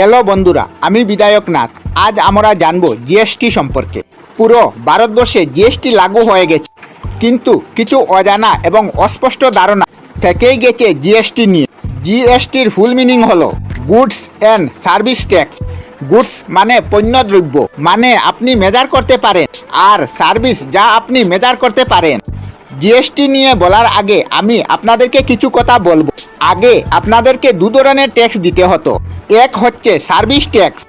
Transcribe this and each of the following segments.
Hello বন্ধুরা, আমি বিধায়ক নাথ। আজ আমরা জানবো জিএসটি সম্পর্কে। পুরো ভারতবর্ষে জিএসটি লাগু হয়ে গেছে, কিন্তু কিছু অজানা এবং অস্পষ্ট ধারণা থেকেই গেছে জিএসটি নিয়ে। জিএসটির ফুল মিনিং হলো goods and service tax. Goods মানে পণ্যদ্রব্য, মানে আপনি মেজার করতে পারেন, আর সার্ভিস যা আপনি মেজার করতে পারেন। জিএসটি নিয়ে বলার আগে আমি আপনাদেরকে কিছু কথা বলবো। আগে আপনাদেরকে দু ধরনের ট্যাক্স দিতে হতো। এক হচ্ছে সার্ভিস ট্যাক্স,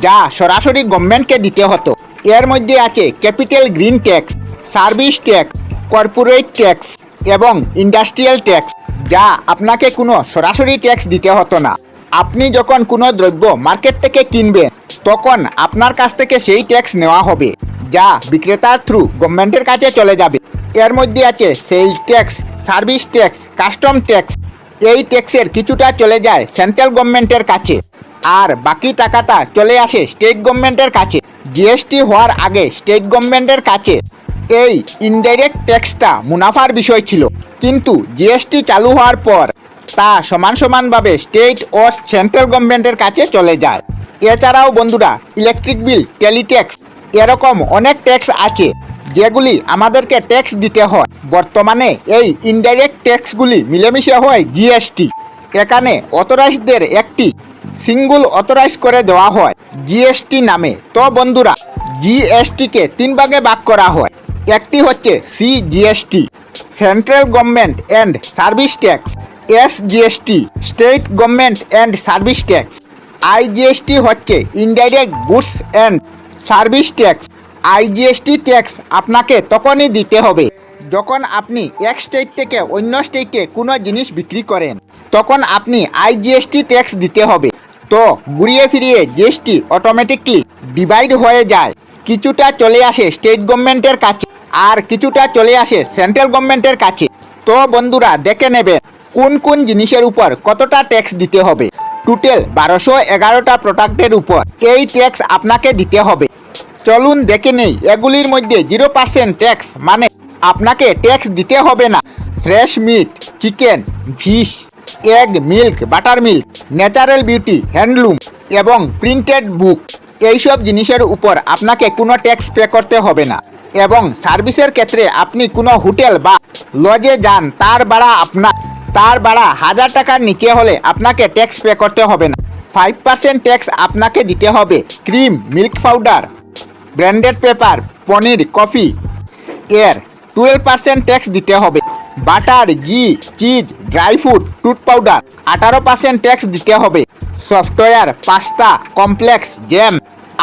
যা সরাসরি গভর্নমেন্টকে দিতে হতো। এর মধ্যে আছে capital green tax, service tax, corporate tax এবং ইন্ডাস্ট্রিয়াল ট্যাক্স, যা আপনাকে কোনো সরাসরি ট্যাক্স দিতে হতো না। আপনি যখন কোনো দ্রব্য মার্কেট থেকে কিনবেন, তখন আপনার কাছ থেকে সেই ট্যাক্স নেওয়া হবে, যা বিক্রেতার থ্রু গভর্নমেন্টের কাছে চলে যাবে। এর মধ্যে আছে sell tax, service tax, custom tax. এই ট্যাক্সের কিছুটা চলে যায় সেন্ট্রাল গভর্নমেন্টের কাছে, আর বাকি টাকাটা চলে আসে স্টেট গভর্নমেন্টের কাছে। জিএসটি হওয়ার আগে স্টেট গভর্নমেন্টের কাছে এই ইনডাইরেক্ট ট্যাক্সটা মুনাফার বিষয় ছিল, কিন্তু জিএসটি চালু হওয়ার পর তা সমানভাবে স্টেট ও সেন্ট্রাল গভর্নমেন্টের কাছে চলে যায়। এছাড়াও বন্ধুরা, ইলেকট্রিক বিল, টেলিট্যাক্স, এরকম অনেক ট্যাক্স আছে যেগুলি আমাদেরকে ট্যাক্স দিতে হয়। বর্তমানে এই ইনডাইরেক্ট ট্যাক্সগুলি মিলেমিশে হয় জিএসটি। এখানে অথরাইজদের একটি সিঙ্গুল অথরাইজ করে দেওয়া হয় জিএসটি নামে। তো বন্ধুরা, জিএসটিকে তিন ভাগে ভাগ করা হয়। একটি হচ্ছে CGST, central government and service tax. SGST, state government and service tax. IGST হচ্ছে indirect goods and service tax. IGST tax আপনাকে তখনই দিতে হবে যখন আপনি এক স্টেট থেকে অন্য স্টেটে কোনো জিনিস বিক্রি করেন, তখন আপনি আইজিএসটি ট্যাক্স দিতে হবে। তো ঘুরিয়ে ফিরিয়ে জিএসটি অটোমেটিকলি ডিভাইড হয়ে যায়। কিছুটা চলে আসে স্টেট গভর্নমেন্টের কাছে, আর কিছুটা চলে আসে সেন্ট্রাল গভর্নমেন্টের কাছে। তো বন্ধুরা, দেখে নেবেন কোন কোন জিনিসের উপর কতটা ট্যাক্স দিতে হবে। টোটাল 1211টা প্রোডাক্টের উপর এই ট্যাক্স আপনাকে দিতে হবে। চলুন দেখে নেই। এগুলির মধ্যে 0% ট্যাক্স, মানে আপনাকে ট্যাক্স দিতে হবে না, fresh meat, chicken, fish, egg, milk, butter milk, natural beauty, handloom এবং প্রিন্টেড বুক, এইসব জিনিসের উপর আপনাকে কোনো ট্যাক্স পে করতে হবে না। এবং সার্ভিসের ক্ষেত্রে আপনি কোনো হোটেল বা লজে যান, তার ভাড়া 1000 টাকার নিচে হলে আপনাকে ট্যাক্স পে করতে হবে না। 5% ট্যাক্স আপনাকে দিতে হবে cream, milk powder, branded paper, paneer, coffee এর। 12% ট্যাক্স দিতে হবে butter, ghee, cheese, dry fruit, tooth powder. 18% tax দিতে হবে software, pasta, complex, jam,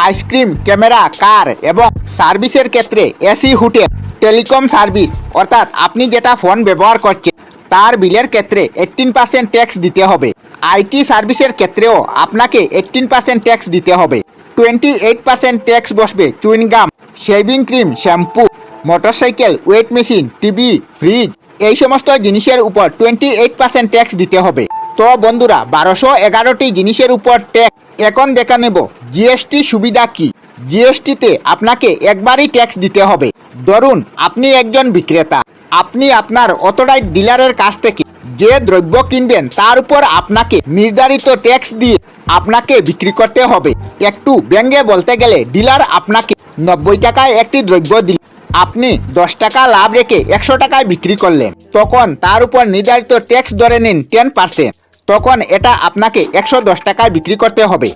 ice cream, camera, car এবং সার্ভিসের ক্ষেত্রে এসি, হোটেল, টেলিকম সার্ভিস, অর্থাৎ আপনি যেটা ফোন ব্যবহার করছেন তার বিলের ক্ষেত্রে 18% ট্যাক্স দিতে হবে। আইটি সার্ভিসের ক্ষেত্রেও আপনাকে 18% ট্যাক্স দিতে হবে। 28% ট্যাক্স বসবে chewing gum, shaving cream, shampoo, motorcycle, weight machine, TV, fridge, এই সমস্ত জিনিসের উপর 28% ট্যাক্স দিতে হবে। তো বন্ধুরা, 1211টি জিনিসের উপর ট্যাক্স। এখন দেখা নেব জিএসটি সুবিধা কি। জিএসটিতে আপনাকে একবারই ট্যাক্স দিতে হবে। ধরুন আপনি একজন বিক্রেতা, আপনি আপনার অথরাইজড ডিলারের কাছ থেকে যে দ্রব্য কিনবেন তার উপর আপনাকে নির্ধারিত ট্যাক্স দিয়ে আপনাকে বিক্রি করতে হবে। একটু ব্যঙ্গে বলতে গেলে, ডিলার আপনাকে 90 টাকায় একটি দ্রব্য দিল, আপনি 10 টাকা লাভ রেখে 100 টাকায় বিক্রি করলেন, তখন তার উপর নির্ধারিত ট্যাক্স ধরে নিন 10%। তখন এটা আপনাকে 110 টাকায় বিক্রি করতে হবে।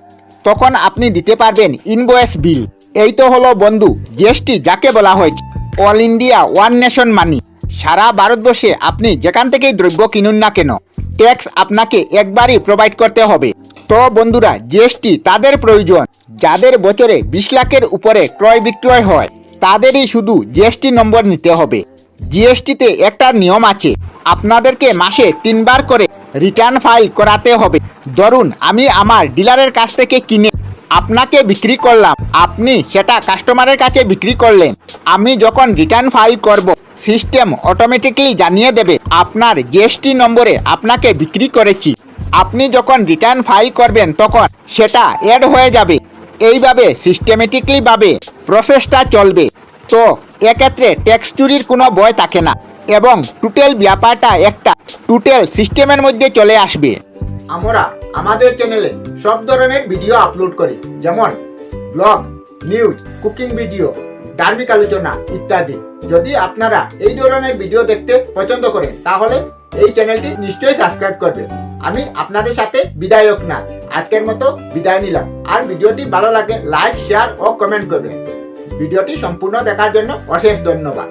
তখন আপনি দিতে পারবেন ইনভয়েস বিল। এই তো হলো বন্ধু জিএসটি, যাকে বলা হয়েছে অল ইন্ডিয়া ওয়ান নেশন মানি। সারা ভারতবর্ষে আপনি যেখান থেকেই দ্রব্য কিনুন না কেন, ট্যাক্স আপনাকে একবারই প্রোভাইড করতে হবে। তো বন্ধুরা, জিএসটি তাদের প্রয়োজন যাদের বছরে 20 লাখের উপরে ক্রয় বিক্রয় হয়, তাদেরই শুধু জিএসটি নম্বর নিতে হবে। জিএসটিতে একটা নিয়ম আছে, আপনাদেরকে মাসে 3 বার করে রিটার্ন ফাইল করাতে হবে। ধরুন আমি আমার ডিলারের কাছ থেকে কিনে আপনাকে বিক্রি করলাম, আপনি সেটা কাস্টমারের কাছে বিক্রি করলেন। আমি যখন রিটার্ন ফাইল করব, সিস্টেম অটোমেটিকলি জানিয়ে দেবে আপনার জিএসটি নম্বরে আপনাকে বিক্রি করেছি। আপনি যখন রিটার্ন ফাইল করবেন তখন সেটা অ্যাড হয়ে যাবে। এইভাবে সিস্টেমেটিকলি ভাবে প্রসেসটা চলবে। তো এক্ষেত্রে ট্যাক্স চুরির কোনো ভয় থাকে না, এবং টোটাল ব্যাপারটা একটা টোটাল সিস্টেমের মধ্যে চলে আসবে। আমরা আমাদের চ্যানেলে সব ধরনের ভিডিও আপলোড করি, যেমন ব্লগ, নিউজ, কুকিং ভিডিও, ধার্মিক আলোচনা ইত্যাদি। যদি আপনারা এই ধরনের ভিডিও দেখতে পছন্দ করেন তাহলে এই চ্যানেলটি নিশ্চয়ই সাবস্ক্রাইব করবেন। আমি আপনাদের সাথে বিদায়ক না, আজকের মতো বিদায় নিলাম। আর ভিডিওটি ভালো লাগলে লাইক, শেয়ার ও কমেন্ট করবেন। ভিডিওটি সম্পূর্ণ দেখার জন্য অশেষ ধন্যবাদ।